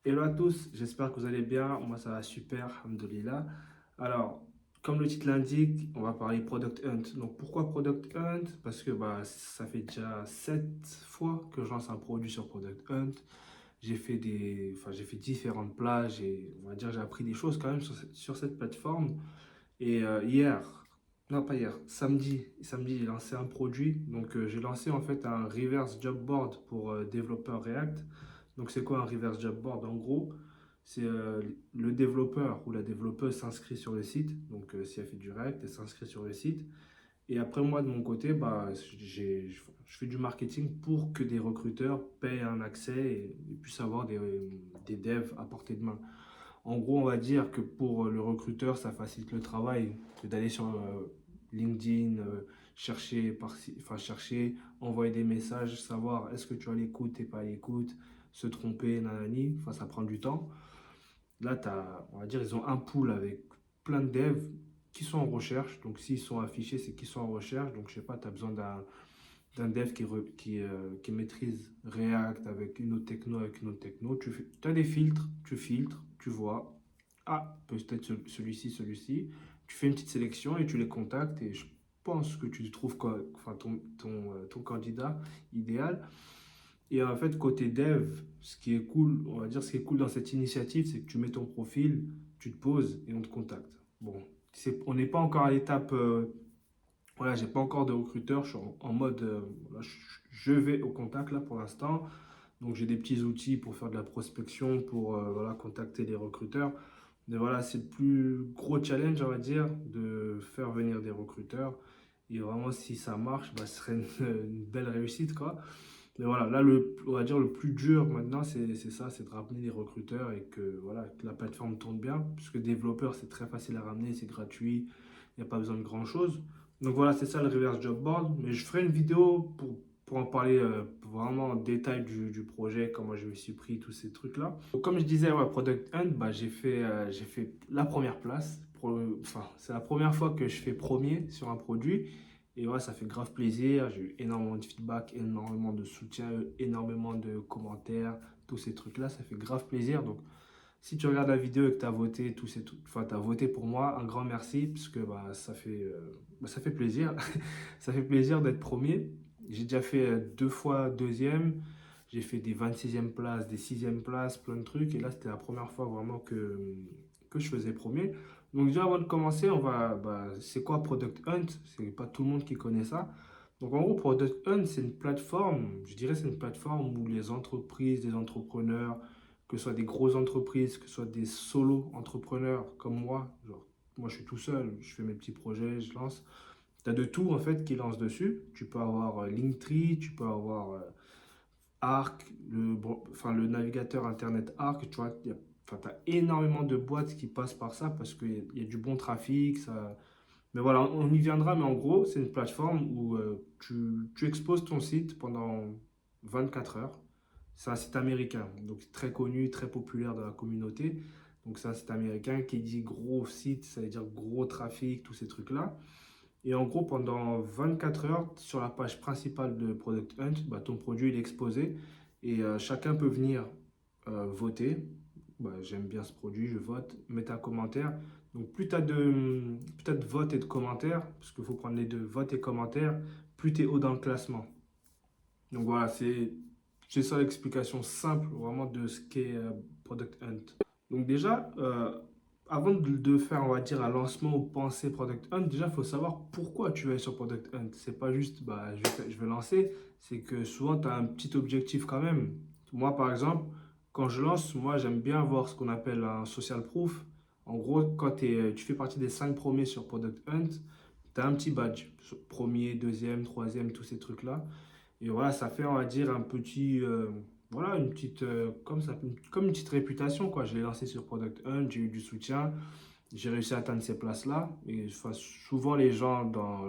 Hello à tous, j'espère que vous allez bien. Moi, ça va super, alhamdoulilah. Alors, comme le titre l'indique, on va parler Product Hunt. Donc, pourquoi Product Hunt? Parce que ça fait déjà 7 fois que je lance un produit sur Product Hunt. J'ai fait différentes plages et on va dire j'ai appris des choses quand même sur cette plateforme. Et non pas hier, samedi, j'ai lancé un produit. Donc, j'ai lancé en fait un reverse job board pour développeurs React. Donc, c'est quoi un reverse job board? En gros, c'est le développeur ou la développeuse s'inscrit sur le site. Donc, si elle fait du React, elle s'inscrit sur le site. Et après, moi, de mon côté, je fais du marketing pour que des recruteurs payent un accès et puissent avoir des devs à portée de main. En gros, on va dire que pour le recruteur, ça facilite le travail que d'aller sur LinkedIn, chercher, envoyer des messages, savoir est-ce que tu es à l'écoute, t'es pas à l'écoute, se tromper, nanani. Enfin, ça prend du temps. Là, on va dire, ils ont un pool avec plein de devs qui sont en recherche. Donc, s'ils sont affichés, c'est qu'ils sont en recherche. Donc, je sais pas, tu as besoin d'un dev qui maîtrise React avec une autre techno, avec une autre techno. Tu as des filtres, tu vois. Ah, peut-être celui-ci, celui-ci. Tu fais une petite sélection et tu les contactes. Et je pense que tu trouves quoi, enfin, ton candidat idéal. Et en fait, côté dev, ce qui est cool, on va dire, ce qui est cool dans cette initiative, c'est que tu mets ton profil, tu te poses et on te contacte. Bon, on n'est pas encore à l'étape, voilà, j'ai pas encore de recruteur, je suis en mode, voilà, je vais au contact là pour l'instant. Donc j'ai des petits outils pour faire de la prospection, pour voilà, contacter les recruteurs. Mais voilà, c'est le plus gros challenge, on va dire, de faire venir des recruteurs. Et vraiment, si ça marche, ce serait une belle réussite, quoi. Mais voilà, là, on va dire le plus dur maintenant, c'est ça, c'est de ramener des recruteurs et que, voilà, que la plateforme tourne bien. Puisque développeur, c'est très facile à ramener, c'est gratuit, il n'y a pas besoin de grand-chose. Donc voilà, c'est ça le reverse job board. Mais je ferai une vidéo pour en parler vraiment en détail du projet, comment je me suis pris, tous ces trucs-là. Donc, comme je disais, ouais, Product Hunt, j'ai fait la première place. Enfin, c'est la première fois que je fais premier sur un produit. Et ouais, ça fait grave plaisir. J'ai eu énormément de feedback, énormément de soutien, énormément de commentaires, tous ces trucs-là. Ça fait grave plaisir. Donc, si tu regardes la vidéo et que tu as voté, enfin, tu voté pour moi, un grand merci, parce que ça fait plaisir. Ça fait plaisir d'être premier. J'ai déjà fait 2 fois deuxième. J'ai fait des 26e places, des 6e places, plein de trucs. Et là, c'était la première fois vraiment que je faisais premier. Donc déjà, avant de commencer, c'est quoi Product Hunt? C'est pas tout le monde qui connaît ça. Donc en gros, Product Hunt, c'est une plateforme, je dirais c'est une plateforme où les entreprises, les entrepreneurs, que ce soit des grosses entreprises, que ce soit des solo entrepreneurs comme moi, genre moi je suis tout seul, je fais mes petits projets, je lance. Tu as de tout en fait qui lance dessus. Tu peux avoir Linktree, tu peux avoir Arc, le navigateur internet Arc, tu vois, enfin, tu as énormément de boîtes qui passent par ça parce qu'il y a du bon trafic. Mais voilà, on y viendra, mais en gros, c'est une plateforme où tu exposes ton site pendant 24 heures. C'est un site américain, donc très connu, très populaire dans la communauté. Donc c'est un site américain qui dit gros site, ça veut dire gros trafic, tous ces trucs-là. Et en gros, pendant 24 heures, sur la page principale de Product Hunt, ton produit il est exposé et chacun peut venir voter. J'aime bien ce produit, je vote, mets un commentaire. Donc plus tu as de votes et de commentaires, parce qu'il faut prendre les deux, votes et commentaires, plus tu es haut dans le classement. Donc voilà, c'est ça l'explication simple vraiment de ce qu'est Product Hunt. Donc déjà, avant de faire, on va dire, un lancement ou penser Product Hunt, déjà, il faut savoir pourquoi tu vas sur Product Hunt. C'est pas juste, je vais lancer, c'est que souvent, tu as un petit objectif quand même. Moi, par exemple, quand je lance, moi, j'aime bien avoir ce qu'on appelle un social proof. En gros, quand tu fais partie des 5 premiers sur Product Hunt, tu as un petit badge. Premier, deuxième, troisième, tous ces trucs-là. Et voilà, ça fait, on va dire, un petit, voilà, une petite, comme une petite réputation, quoi. Je l'ai lancé sur Product Hunt, j'ai eu du soutien, j'ai réussi à atteindre ces places-là. Et enfin, souvent, les gens dans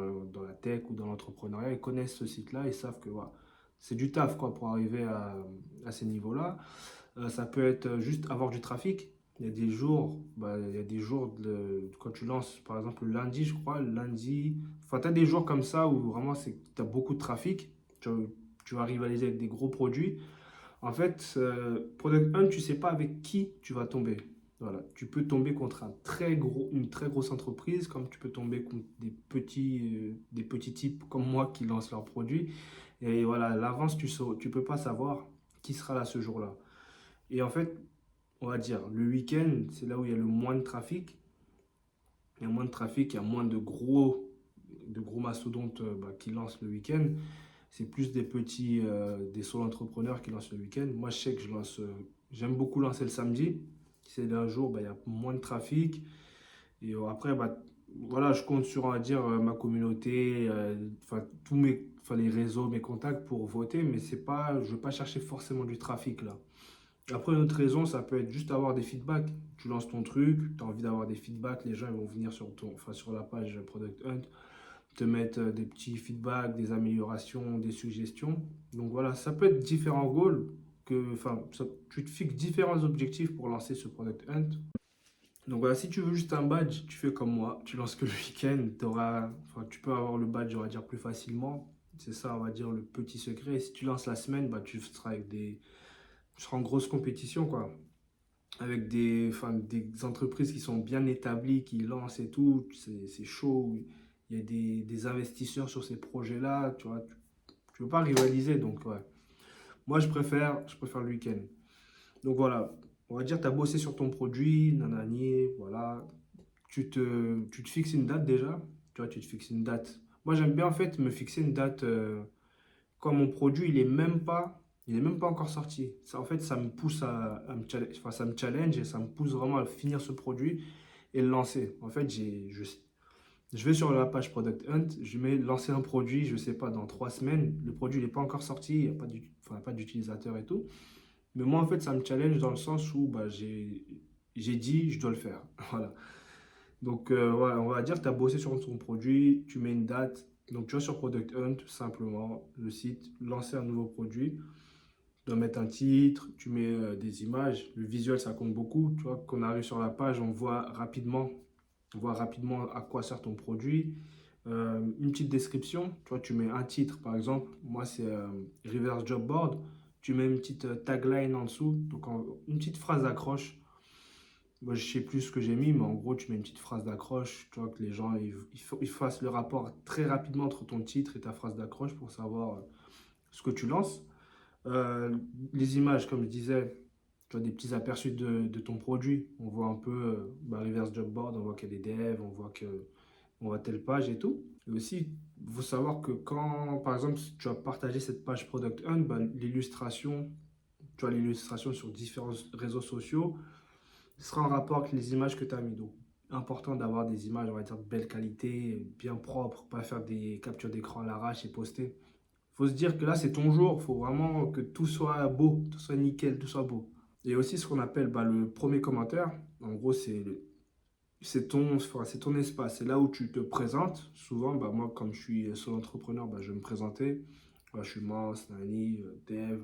la tech ou dans l'entrepreneuriat, ils connaissent ce site-là, ils savent que voilà, c'est du taf, quoi, pour arriver à ces niveaux-là. Ça peut être juste avoir du trafic. Il y a des jours quand tu lances, par exemple, le lundi, je crois, le lundi, enfin, tu as des jours comme ça où vraiment tu as beaucoup de trafic. Tu, tu vas rivaliser avec des gros produits. En fait, Product Hunt, tu sais pas avec qui tu vas tomber. Voilà. Tu peux tomber contre une très grosse entreprise, comme tu peux tomber contre des petits types comme moi qui lancent leurs produits. Et voilà, à l'avance, tu peux pas savoir qui sera là ce jour-là. Et en fait, on va dire, le week-end, c'est là où il y a le moins de trafic. Il y a moins de trafic, il y a moins de gros mastodontes qui lancent le week-end. C'est plus des solo entrepreneurs qui lancent le week-end. Moi, je sais que j'aime beaucoup lancer le samedi. C'est un jour, il y a moins de trafic. Et après, voilà, je compte sur, on va dire, ma communauté, les réseaux, mes contacts pour voter, mais je ne vais pas chercher forcément du trafic là. Après, une autre raison, ça peut être juste avoir des feedbacks. Tu lances ton truc, tu as envie d'avoir des feedbacks, les gens ils vont venir sur la page Product Hunt, te mettre des petits feedbacks, des améliorations, des suggestions. Donc voilà, ça peut être différents goals, tu te fixes différents objectifs pour lancer ce Product Hunt. Donc voilà, si tu veux juste un badge, tu fais comme moi, tu lances que le week-end, tu peux avoir le badge, on va dire, plus facilement. C'est ça, on va dire, le petit secret. Et si tu lances la semaine, tu seras en grosse compétition, quoi. Avec des entreprises qui sont bien établies, qui lancent et tout. C'est chaud. Il y a des investisseurs sur ces projets-là. Tu vois, tu veux pas rivaliser. Donc, ouais. Moi, je préfère le week-end. Donc, voilà. On va dire, tu as bossé sur ton produit, nanani, voilà. Tu te fixes une date déjà. Tu vois, tu te fixes une date. Moi, j'aime bien, en fait, me fixer une date. Quand mon produit, il est même pas encore sorti. Ça, en fait, ça me pousse ça me challenge et ça me pousse vraiment à finir ce produit et le lancer. En fait, je vais sur la page Product Hunt, je mets lancer un produit, je sais pas, dans 3 semaines. Le produit n'est pas encore sorti, il n'y a pas d'utilisateur et tout. Mais moi, en fait, ça me challenge dans le sens où j'ai dit, je dois le faire. Voilà. Donc, ouais, on va dire que tu as bossé sur ton produit, tu mets une date. Donc, tu vas sur Product Hunt, simplement, le site, lancer un nouveau produit. Tu dois mettre un titre, tu mets des images. Le visuel, ça compte beaucoup. Tu vois, quand on arrive sur la page, on voit rapidement à quoi sert ton produit. Une petite description, tu vois, tu mets un titre, par exemple. Moi, c'est Reverse Job Board. Tu mets une petite tagline en dessous, donc une petite phrase d'accroche. Moi, je sais plus ce que j'ai mis, mais en gros, tu mets une petite phrase d'accroche. Tu vois, que les gens ils fassent le rapport très rapidement entre ton titre et ta phrase d'accroche pour savoir ce que tu lances. Euh, les images, comme je disais, tu as des petits aperçus de ton produit. On voit un peu reverse job board, on voit qu'il y a des devs, on voit telle page et tout. Et aussi, il faut savoir que quand, par exemple, si tu as partagé cette page Product Hunt, tu as l'illustration sur différents réseaux sociaux, ce sera en rapport avec les images que tu as mis. Donc, important d'avoir des images, on va dire, de belle qualité, bien propres, pas faire des captures d'écran à l'arrache et poster. Faut se dire que là, c'est ton jour. Faut vraiment que tout soit beau, tout soit nickel, tout soit beau. Et aussi ce qu'on appelle le premier commentaire. En gros, c'est ton espace. C'est là où tu te présentes. Souvent, moi, comme je suis solo entrepreneur, je vais me présenter. Je suis Mans, Nani, Dev.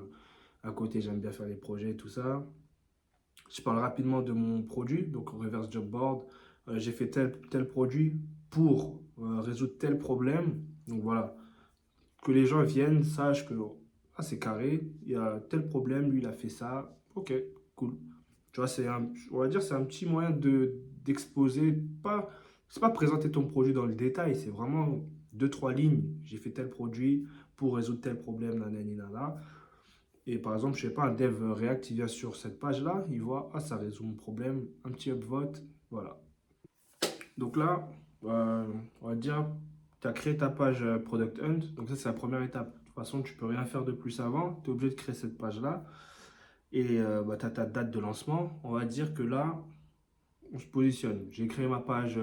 À côté, j'aime bien faire les projets, tout ça. Je parle rapidement de mon produit, donc Reverse Job Board. J'ai fait tel produit pour résoudre tel problème. Donc voilà, que les gens viennent, sachent que c'est carré, il y a tel problème, lui il a fait ça, ok, cool. Tu vois, on va dire c'est un petit moyen d'exposer, c'est pas présenter ton produit dans le détail, c'est vraiment deux, trois lignes. J'ai fait tel produit pour résoudre tel problème, nanani, nana. Et par exemple, je sais pas, un dev React, il vient sur cette page-là, il voit, ça résout mon problème, un petit upvote, voilà. Donc là, on va dire, tu as créé ta page Product Hunt. Donc ça, c'est la première étape. De toute façon, tu peux rien faire de plus avant. Tu es obligé de créer cette page-là. Et tu as ta date de lancement. On va dire que là, on se positionne. J'ai créé ma page.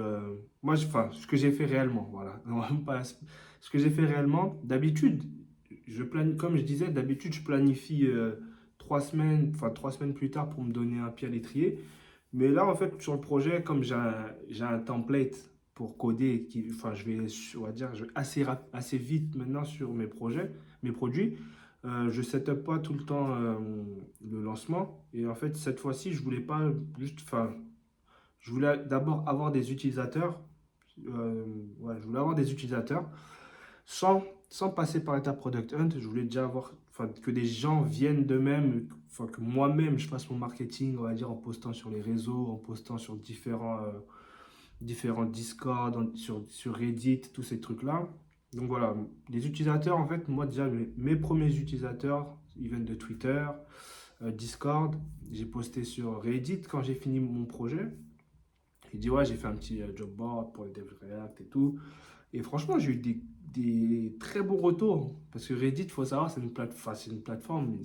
Ce que j'ai fait réellement. Voilà. Non, pas ce que j'ai fait réellement. D'habitude, comme je disais, d'habitude, je planifie 3 semaines plus tard pour me donner un pied à l'étrier. Mais là, en fait, sur le projet, comme j'ai un template pour coder, on va dire, je vais assez vite maintenant sur mes projets, mes produits. Je ne set up pas tout le temps le lancement. Et en fait, cette fois-ci, je voulais pas juste, je voulais d'abord avoir des utilisateurs. Ouais, je voulais avoir des utilisateurs sans sans passer par l'étape Product Hunt, je voulais déjà avoir, enfin, que des gens viennent d'eux-mêmes, enfin, que moi-même je fasse mon marketing, on va dire, en postant sur les réseaux, en postant sur différents Discord, sur Reddit, tous ces trucs-là. Donc voilà, les utilisateurs, en fait, moi déjà, mes premiers utilisateurs, ils viennent de Twitter, Discord. J'ai posté sur Reddit quand j'ai fini mon projet. J'ai dit, ouais, j'ai fait un petit job board pour les devs React et tout. Et franchement, j'ai eu des très bons retours. Parce que Reddit, il faut savoir, c'est une plateforme, mais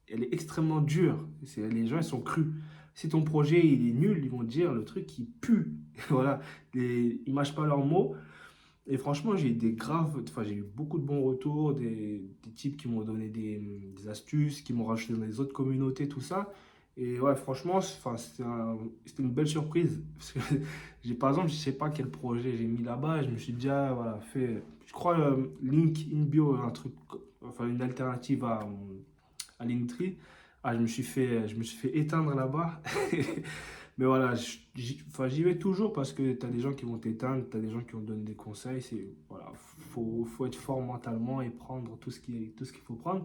elle est extrêmement dure. Les gens, ils sont crus. Si ton projet il est nul, ils vont dire le truc qui pue. Voilà, ils mâchent pas leurs mots. Et franchement, j'ai eu beaucoup de bons retours, des types qui m'ont donné des astuces, qui m'ont rajouté dans les autres communautés, tout ça. Et ouais, franchement, c'était une belle surprise. Parce que par exemple, je sais pas quel projet j'ai mis là-bas. Je me suis déjà, voilà, fait, je crois, link in bio, un truc, enfin, une alternative à Linktree. Ah, je me suis fait éteindre là-bas. Mais voilà, enfin, j'y vais toujours parce que tu as des gens qui vont t'éteindre, tu as des gens qui vont te donner des conseils. Voilà, faut être fort mentalement et prendre tout ce qu'il faut prendre.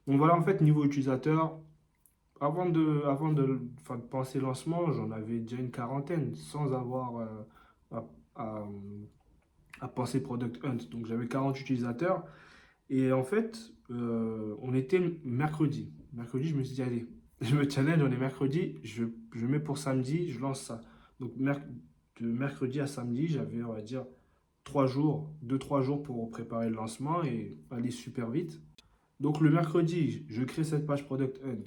Donc voilà, en fait, niveau utilisateur, enfin, de penser lancement, j'en avais déjà une quarantaine sans avoir à, à- à penser Product Hunt. Donc j'avais 40 utilisateurs. Et en fait, on était mercredi. Mercredi, je me suis dit, allez, je me challenge, on est mercredi, je mets pour samedi, je lance ça. Donc, de mercredi à samedi, j'avais, on va dire, 3 jours, 2-3 jours pour préparer le lancement et aller super vite. Donc, le mercredi, je crée cette page Product Hunt.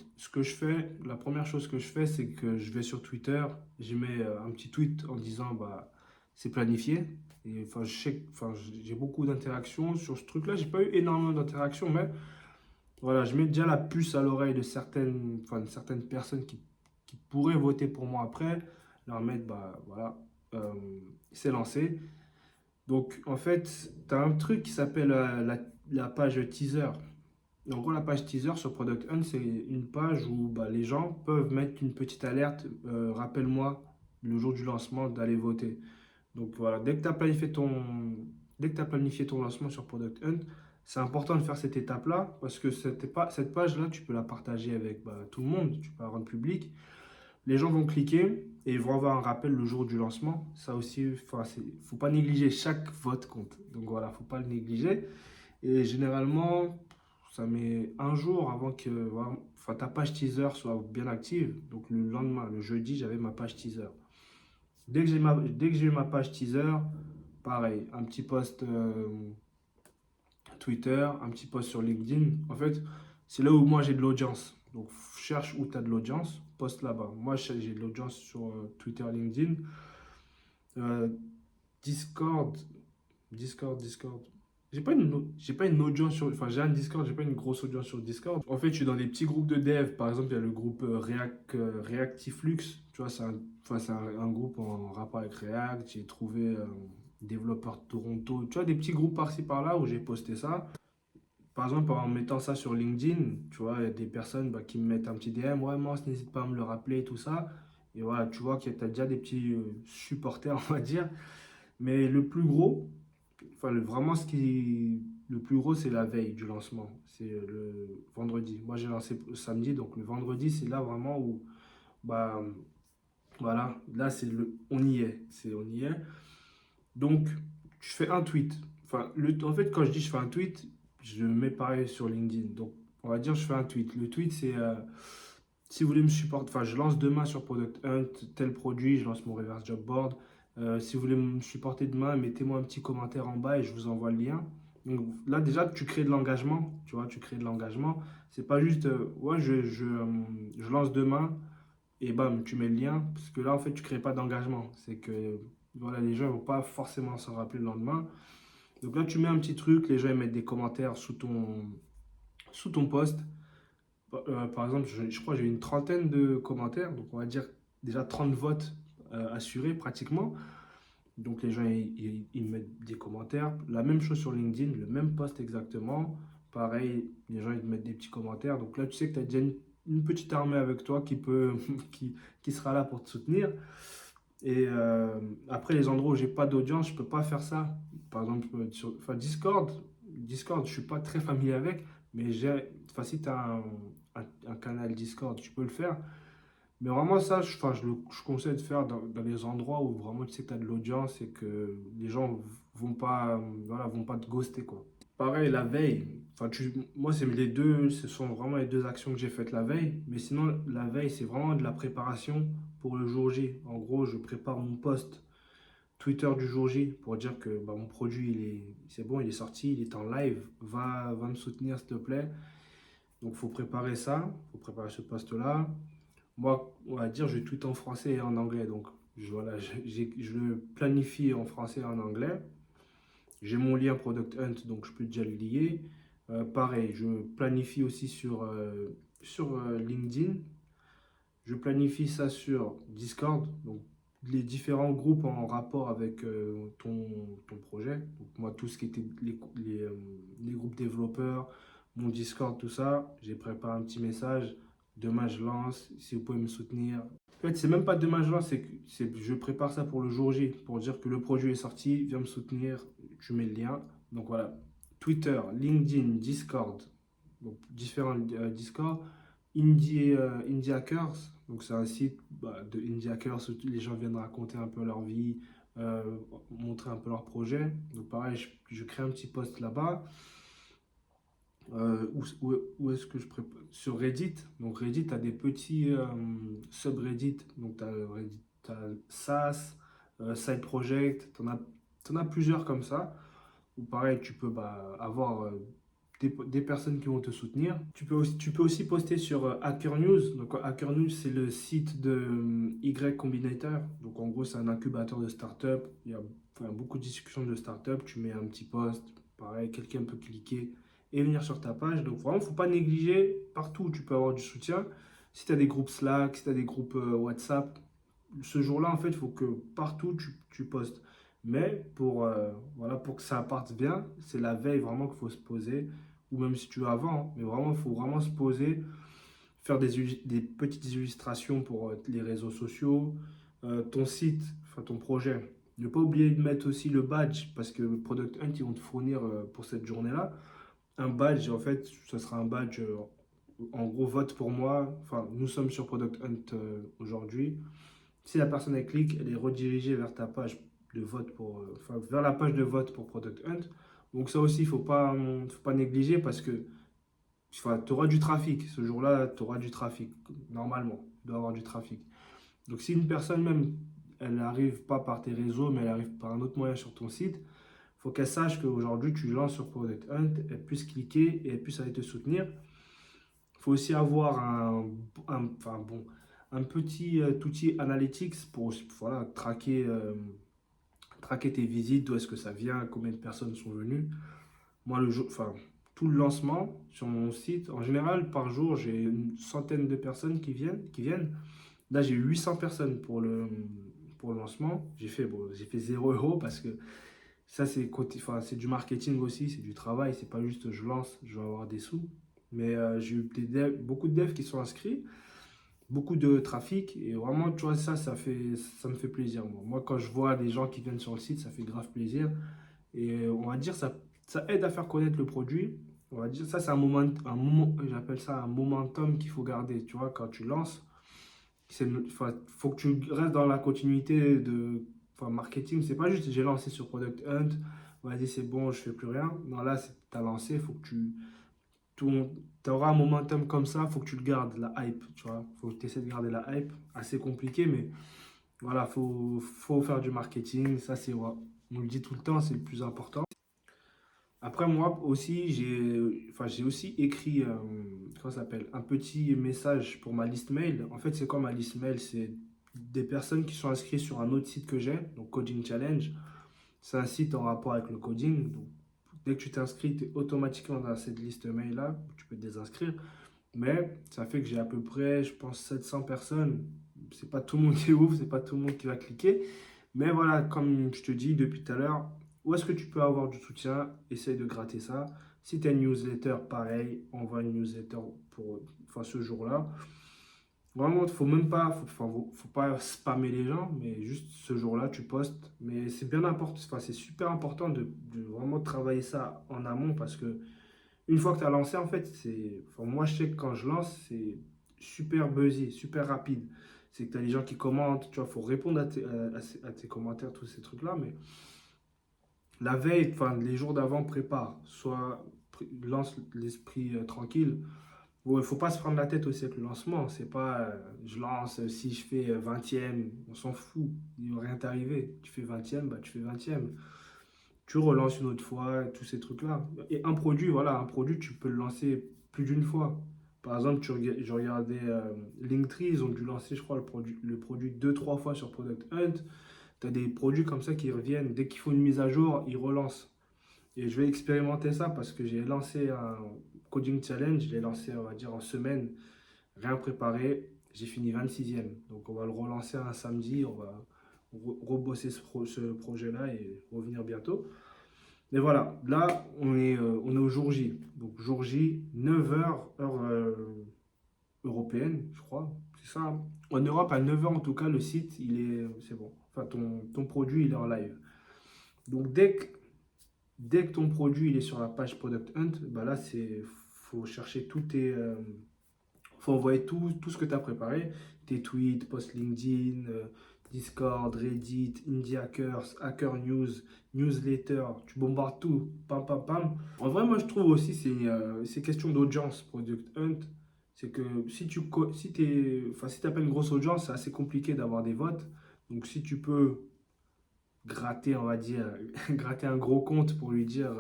La première chose que je fais, c'est que je vais sur Twitter, je mets un petit tweet en disant, bah, c'est planifié. Et enfin, j'ai beaucoup d'interactions sur ce truc-là. J'ai pas eu énormément d'interactions, mais voilà, je mets déjà la puce à l'oreille de certaines personnes qui pourraient voter pour moi après. Leur mettre, bah voilà, euh, c'est lancé. Donc, en fait, tu as un truc qui s'appelle la page teaser. En gros, la page teaser sur Product Hunt, c'est une page où bah, les gens peuvent mettre une petite alerte. Rappelle-moi le jour du lancement d'aller voter. Donc voilà, dès que tu as planifié ton lancement sur Product Hunt, c'est important de faire cette étape-là parce que cette page-là, tu peux la partager avec bah, tout le monde, tu peux la rendre publique. Les gens vont cliquer et ils vont avoir un rappel le jour du lancement. Ça aussi, faut pas négliger, chaque vote compte. Donc voilà, faut pas le négliger. Et généralement, ça met un jour avant que voilà, enfin, ta page teaser soit bien active. Donc le lendemain, le jeudi, j'avais ma page teaser. Dès que j'ai eu ma page teaser, pareil, un petit post Twitter, un petit post sur LinkedIn. En fait, c'est là où moi j'ai de l'audience. Donc cherche où tu as de l'audience, poste là-bas. Moi j'ai de l'audience sur Twitter, LinkedIn. Euh, Discord, Discord. J'ai pas une audience sur. Enfin, j'ai un Discord, j'ai pas une grosse audience sur Discord. En fait, je suis dans des petits groupes de dev. Par exemple, il y a le groupe Reactiflux. Tu vois, c'est un groupe en rapport avec React. J'ai trouvé développeur de Toronto. Tu vois, des petits groupes par-ci par-là où j'ai posté ça. Par exemple, en mettant ça sur LinkedIn, tu vois, il y a des personnes bah, qui me mettent un petit DM. Ouais, moi, n'hésite pas à me le rappeler, tout ça. Et voilà, tu vois qu'il y a déjà des petits supporters, on va dire. Mais le plus gros, enfin, vraiment, le plus gros, c'est la veille du lancement. C'est le vendredi. Moi, j'ai lancé samedi, donc le vendredi, c'est là vraiment où, bah, voilà, là, on y est. On y est. Donc, je fais un tweet. Enfin, en fait, quand je dis je fais un tweet, je le mets pareil sur LinkedIn. Donc, on va dire je fais un tweet. Le tweet, c'est si vous voulez me supporter, enfin, je lance demain sur Product Hunt tel produit, je lance mon reverse job board. Si vous voulez me supporter demain, mettez-moi un petit commentaire en bas et je vous envoie le lien. Donc là, déjà, tu crées de l'engagement. Tu vois, tu crées de l'engagement. C'est pas juste, ouais, je lance demain et bam, tu mets le lien. Parce que là, en fait, tu crées pas d'engagement. C'est que, voilà, les gens ne vont pas forcément s'en rappeler le lendemain. Donc là, tu mets un petit truc, les gens ils mettent des commentaires sous ton post. Par exemple, je crois que j'ai eu une trentaine de commentaires, donc on va dire déjà 30 votes assurés pratiquement. Donc les gens ils mettent des commentaires. La même chose sur LinkedIn, le même post exactement. Pareil, les gens ils mettent des petits commentaires. Donc là, tu sais que tu as déjà une petite armée avec toi qui sera là pour te soutenir. Et après, les endroits où j'ai pas d'audience, je peux pas faire ça. Par exemple, enfin, Discord, Discord, je suis pas très familier avec, mais enfin, si tu as un canal Discord, tu peux le faire. Mais vraiment, ça, enfin, je conseille de faire dans les endroits où vraiment tu sais que tu as de l'audience et que les gens vont pas, voilà, vont pas te ghoster, quoi. Pareil, la veille, enfin, moi, c'est les deux, ce sont vraiment les deux actions que j'ai faites la veille. Mais sinon, la veille, c'est vraiment de la préparation pour le jour J. En gros, je prépare mon post Twitter du jour J pour dire que bah, mon produit, c'est bon, il est sorti, il est en live. Va me soutenir, s'il te plaît. Donc, il faut préparer ça, il faut préparer ce post-là. Moi, on va dire, je tweete en français et en anglais. Donc, voilà, je le planifie en français et en anglais. J'ai mon lien Product Hunt, donc je peux déjà le lier. Pareil, je planifie aussi sur LinkedIn. Je planifie ça sur Discord, donc les différents groupes en rapport avec ton projet. Donc moi, tout ce qui était les groupes développeurs, mon Discord, tout ça, j'ai préparé un petit message. Demain, je lance, si vous pouvez me soutenir. En fait, c'est même pas demain, je lance, je prépare ça pour le jour J, pour dire que le produit est sorti, viens me soutenir, tu mets le lien. Donc voilà, Twitter, LinkedIn, Discord, donc différents Discord. Indie Hackers, donc c'est un site bah, de Indie Hackers où les gens viennent raconter un peu leur vie, euh, montrer un peu leur projet. Donc pareil, je crée un petit post là-bas. Où est-ce que je prépare? Sur Reddit. Donc Reddit, tu as des petits subreddits. Donc tu as Reddit, SAS, Side Project, t'en as plusieurs comme ça. Ou pareil, tu peux bah, avoir des personnes qui vont te soutenir. Tu peux aussi poster sur Hacker News. Donc Hacker News, c'est le site de Y Combinator. Donc en gros, c'est un incubateur de start-up. Il y a enfin, beaucoup de discussions de start-up. Tu mets un petit post, pareil, quelqu'un peut cliquer et venir sur ta page. Donc vraiment, il ne faut pas négliger. Partout où tu peux avoir du soutien. Si tu as des groupes Slack, si tu as des groupes WhatsApp, ce jour-là, en fait, il faut que partout tu postes. Mais voilà, pour que ça parte bien, c'est la veille vraiment qu'il faut se poser, ou même si tu veux avant, hein. Mais vraiment, il faut vraiment se poser, faire des petites illustrations pour les réseaux sociaux, ton site, enfin ton projet. Ne pas oublier de mettre aussi le badge, parce que Product Hunt, ils vont te fournir pour cette journée-là un badge. En fait, ce sera un badge, en gros, vote pour moi. Enfin, nous sommes sur Product Hunt aujourd'hui. Si la personne elle clique, elle est redirigée vers ta page de vote enfin, vers la page de vote pour Product Hunt. Donc ça aussi, faut pas négliger parce que enfin, tu auras du trafic. Ce jour-là, tu auras du trafic. Normalement, il doit y avoir du trafic. Donc si une personne même, elle n'arrive pas par tes réseaux, mais elle arrive par un autre moyen sur ton site, il faut qu'elle sache qu'aujourd'hui, tu lances sur Product Hunt, elle puisse cliquer et elle puisse aller te soutenir. Il faut aussi avoir enfin, bon, un petit outil analytics pour voilà, traquer tes visites, d'où est-ce que ça vient, combien de personnes sont venues. Moi, enfin, tout le lancement sur mon site, en général, par jour, j'ai une centaine de personnes qui viennent. Là, j'ai eu 800 personnes pour le lancement. J'ai fait 0 € parce que ça, enfin, c'est du marketing aussi, c'est du travail. C'est pas juste je lance, je vais avoir des sous. Mais j'ai eu beaucoup de devs qui sont inscrits, beaucoup de trafic. Et vraiment, tu vois, ça me fait plaisir. Moi, quand je vois des gens qui viennent sur le site, ça fait grave plaisir. Et on va dire, ça aide à faire connaître le produit. On va dire, ça, c'est j'appelle ça un momentum qu'il faut garder. Tu vois, quand tu lances, enfin, faut que tu restes dans la continuité de enfin, marketing. C'est pas juste j'ai lancé sur Product Hunt, vas-y, c'est bon, je fais plus rien. Non, là, tu as lancé, faut que tu auras un momentum comme ça, faut que tu le gardes, la hype. Tu vois, faut que tu essaies de garder la hype. Assez compliqué, mais voilà, faut faire du marketing. Ça, ouais, on le dit tout le temps, c'est le plus important. Après, moi aussi, j'ai aussi écrit comment ça s'appelle, un petit message pour ma liste mail. En fait, c'est quoi ma liste mail? C'est des personnes qui sont inscrites sur un autre site que j'ai, donc Coding Challenge. C'est un site en rapport avec le coding. Donc, dès que tu t'inscris, tu es automatiquement dans cette liste mail-là. Tu peux te désinscrire. Mais ça fait que j'ai à peu près, je pense, 700 personnes. C'est pas tout le monde qui ouvre, c'est pas tout le monde qui va cliquer. Mais voilà, comme je te dis depuis tout à l'heure, où est-ce que tu peux avoir du soutien? Essaye de gratter ça. Si tu as une newsletter, pareil, envoie une newsletter pour enfin, ce jour-là. Vraiment, faut même pas, faut pas spammer les gens, mais juste ce jour-là, tu postes. Mais c'est bien important, enfin, c'est super important de vraiment travailler ça en amont parce que une fois que tu as lancé, en fait, moi, je sais que quand je lance, c'est super buzzy, super rapide. C'est que tu as les gens qui commentent, tu vois, faut répondre à tes commentaires, tous ces trucs-là, mais la veille, enfin, les jours d'avant, prépare. Soit lance l'esprit tranquille. Bon, il faut pas se prendre la tête aussi avec le lancement. C'est pas, je lance, si je fais 20e, on s'en fout. Il ne va rien t'arriver. Tu fais 20e, bah, tu fais 20e. Tu relances une autre fois, tous ces trucs-là. Et un produit, voilà, un produit, tu peux le lancer plus d'une fois. Par exemple, je regardais Linktree, ils ont dû lancer, je crois, le produit deux, trois fois sur Product Hunt. Tu as des produits comme ça qui reviennent. Dès qu'il faut une mise à jour, ils relancent. Et je vais expérimenter ça parce que j'ai lancé un coding challenge. Je l'ai lancé, on va dire, en semaine, rien préparé. J'ai fini 26e. Donc, on va le relancer un samedi. On va rebosser ce projet-là et revenir bientôt. Mais voilà, là, on est au jour J. Donc, jour J, 9h, heure européenne, je crois. C'est ça, hein. En Europe, à 9h en tout cas, le site, c'est bon. Enfin, ton produit, il est en live. Donc, dès que ton produit il est sur la page Product Hunt, bah là, faut chercher faut envoyer tout ce que tu as préparé, tes tweets, posts LinkedIn, Discord, Reddit, Indie Hackers, Hacker News, newsletter, tu bombardes tout, pam pam pam. En vrai, moi je trouve aussi c'est question d'audience Product Hunt. C'est que si t'as pas une grosse audience, c'est assez compliqué d'avoir des votes. Donc si tu peux gratter, on va dire, gratter un gros compte pour lui dire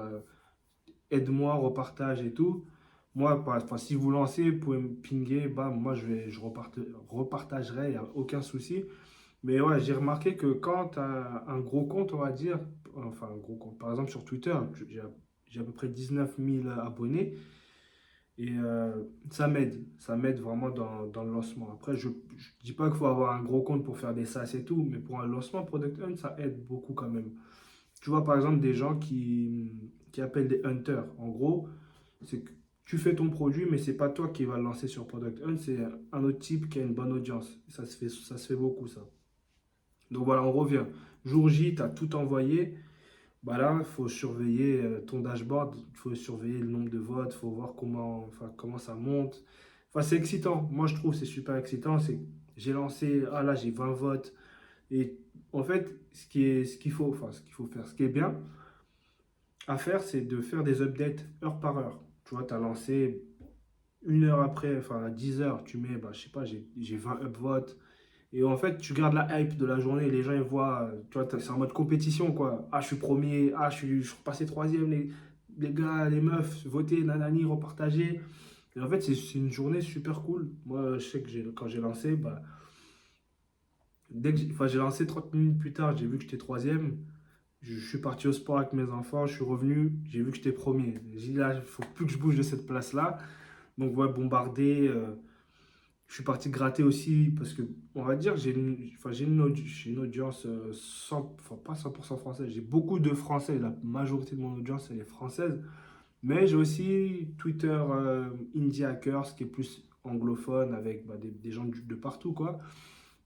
aide-moi, repartage et tout. Moi, enfin, si vous lancez, vous pouvez me pinguer, bah, moi repartagerai, il n'y a aucun souci. Mais ouais, j'ai remarqué que quand tu as un gros compte, on va dire, enfin un gros compte, par exemple sur Twitter, j'ai à peu près 19 000 abonnés et ça m'aide vraiment dans le lancement. Après, je ne dis pas qu'il faut avoir un gros compte pour faire des SaaS et tout, mais pour un lancement Product Hunt, ça aide beaucoup quand même. Tu vois, par exemple, des gens qui appellent des hunters. En gros, c'est que tu fais ton produit, mais c'est pas toi qui va le lancer sur Product Hunt, c'est un autre type qui a une bonne audience. Ça se fait beaucoup, ça. Donc voilà, on revient. Jour J, tu as tout envoyé. Bah là, il faut surveiller ton dashboard, il faut surveiller le nombre de votes, il faut voir comment ça monte. Enfin, c'est excitant. Moi, je trouve que c'est super excitant. J'ai lancé, ah là, j'ai 20 votes. Et en fait, ce qu'il faut faire, ce qui est bien à faire, c'est de faire des updates heure par heure. Tu vois, tu as lancé une heure après, enfin à 10 heures, tu mets, bah, je sais pas, j'ai 20 upvotes. Et en fait, tu gardes la hype de la journée, les gens ils voient, tu vois, c'est en mode compétition quoi. Ah, je suis premier, ah, je suis repassé troisième, les gars, les meufs, votez, nanani, repartagez. Et en fait, c'est une journée super cool. Moi, je sais que quand j'ai lancé, bah, enfin, j'ai lancé 30 minutes plus tard, j'ai vu que j'étais troisième. Je suis parti au sport avec mes enfants, je suis revenu, j'ai vu que j'étais premier. J'ai dit là, il faut plus que je bouge de cette place-là. Donc, ouais, bombardé. Je suis parti gratter aussi parce que, on va dire, enfin, j'ai une audience enfin, pas 100% française. J'ai beaucoup de Français. La majorité de mon audience, elle est française. Mais j'ai aussi Twitter Indie Hackers qui est plus anglophone avec bah, des gens de partout, quoi.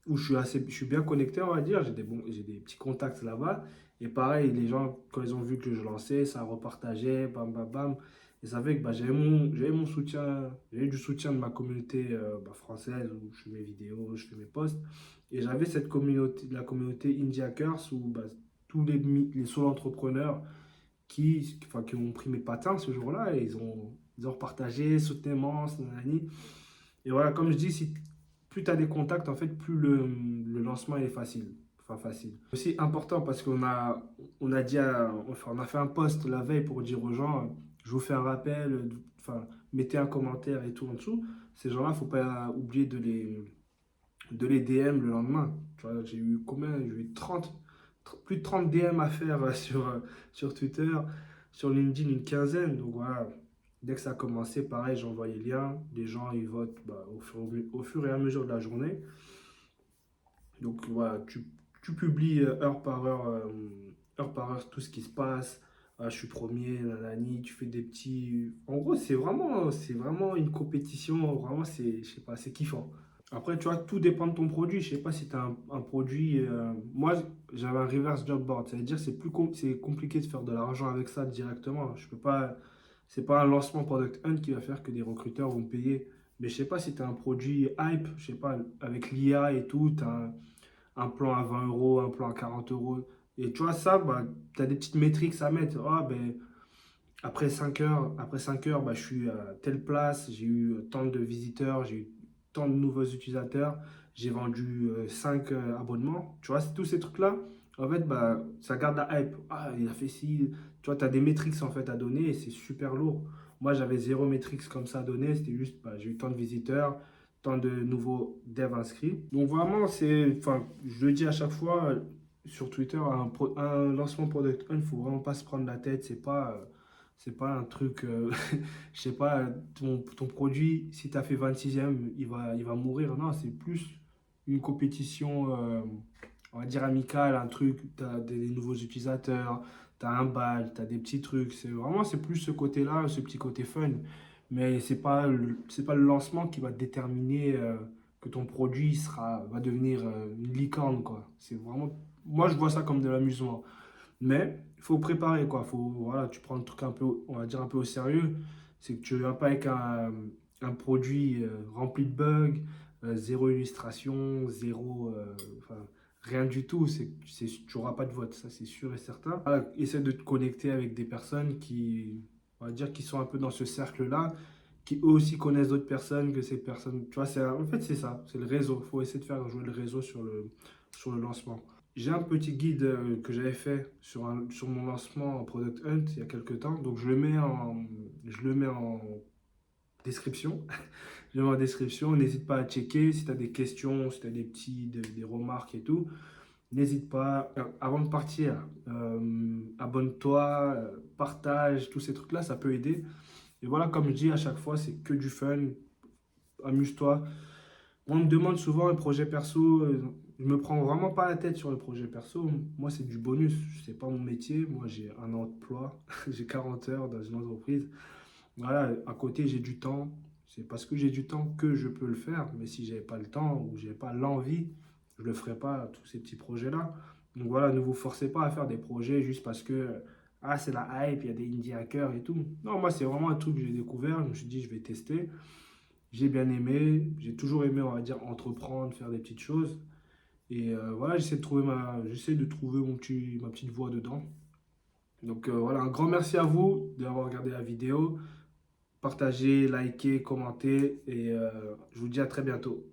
Où je suis bien connecté, on va dire. J'ai des petits contacts là-bas. Et pareil, les gens, quand ils ont vu que je lançais, ça repartageait, bam, bam, bam. Et ça fait que bah, j'avais mon soutien, j'avais du soutien de ma communauté bah, française où je fais mes vidéos, je fais mes posts. Et j'avais cette communauté, la communauté Indie Hackers où bah, tous les solo entrepreneurs qui ont pris mes patins ce jour-là et ils ont repartagé, soutenez-moi, nanani. Et voilà, comme je dis, plus tu as des contacts, en fait, plus le lancement est facile. Enfin, facile. Aussi important parce qu'on a dit enfin, on a fait un post la veille pour dire aux gens, je vous fais un rappel, enfin, mettez un commentaire et tout en dessous. Ces gens-là, il ne faut pas oublier de les DM le lendemain. Tu vois, j'ai eu combien? J'ai eu plus de 30 DM à faire sur Twitter, sur LinkedIn, une quinzaine. Donc voilà, dès que ça a commencé, pareil, j'envoie les liens. Les gens, ils votent bah, au fur et à mesure de la journée. Donc voilà, tu publies heure par heure tout ce qui se passe. Ah, je suis premier, nanani, tu fais des petits. En gros, c'est vraiment une compétition. Vraiment, je sais pas, c'est kiffant. Après, tu vois, tout dépend de ton produit. Je sais pas si tu as un produit. Moi, j'avais un reverse job board. Ça veut dire que c'est compliqué de faire de l'argent avec ça directement. Je peux pas. C'est pas un lancement Product Hunt qui va faire que des recruteurs vont me payer. Mais je sais pas si tu as un produit hype, je sais pas, avec l'IA et tout, tu as un plan à 20 euros, un plan à 40 euros. Et tu vois, ça, bah, tu as des petites métriques à mettre. Ah, ben, après 5 heures bah, je suis à telle place, j'ai eu tant de visiteurs, j'ai eu tant de nouveaux utilisateurs, j'ai vendu 5 abonnements. Tu vois, c'est tous ces trucs-là, en fait, bah, ça garde la hype. Ah, il a fait ci. Tu vois, tu as des métriques en fait à donner et c'est super lourd. Moi, j'avais zéro métriques comme ça à donner, c'était juste, bah, j'ai eu tant de visiteurs, tant de nouveaux devs inscrits. Donc vraiment, enfin, je le dis à chaque fois sur Twitter, un lancement Product Hunt, il ne faut vraiment pas se prendre la tête, c'est pas un truc, je sais pas, ton produit, si tu as fait 26e, il va mourir. Non, c'est plus une compétition, on va dire amicale, un truc, tu as des nouveaux utilisateurs, tu as un badge, tu as des petits trucs. C'est plus ce côté-là, ce petit côté fun. Mais c'est pas le lancement qui va déterminer que ton produit va devenir une licorne, quoi. C'est vraiment, moi, je vois ça comme de l'amusement. Mais il faut préparer, quoi. Voilà, tu prends le truc un peu, on va dire un peu au sérieux. C'est que tu ne viens pas avec un produit rempli de bugs, zéro illustration, enfin, rien du tout. Tu n'auras pas de vote, ça c'est sûr et certain. Voilà, essaie de te connecter avec des personnes on va dire, qui sont un peu dans ce cercle-là, qui eux aussi connaissent d'autres personnes, que ces personnes, tu vois, en fait c'est ça, c'est le réseau. Il faut essayer de faire jouer le réseau sur le lancement. J'ai un petit guide que j'avais fait sur mon lancement en Product Hunt il y a quelques temps. Donc je le mets en description. Je le mets en description. N'hésite pas à checker si tu as des questions, si tu as des remarques et tout. N'hésite pas. Avant de partir, abonne-toi, partage, tous ces trucs-là, ça peut aider. Et voilà, comme je dis à chaque fois, c'est que du fun. Amuse-toi. On me demande souvent un projet perso. Je me prends vraiment pas la tête sur le projet perso. Moi, c'est du bonus. C'est pas mon métier. Moi, j'ai un emploi. J'ai 40 heures dans une entreprise. Voilà, à côté, j'ai du temps. C'est parce que j'ai du temps que je peux le faire. Mais si j'avais pas le temps ou j'avais pas l'envie, je le ferais pas, tous ces petits projets-là. Donc voilà, ne vous forcez pas à faire des projets juste parce que ah, c'est la hype, il y a des indie hackers et tout. Non, moi, c'est vraiment un truc que j'ai découvert. Je me suis dit, je vais tester. J'ai bien aimé, j'ai toujours aimé, on va dire, entreprendre, faire des petites choses. Et voilà, j'essaie de trouver ma petite voie dedans. Donc voilà, un grand merci à vous d'avoir regardé la vidéo. Partagez, likez, commentez et je vous dis à très bientôt.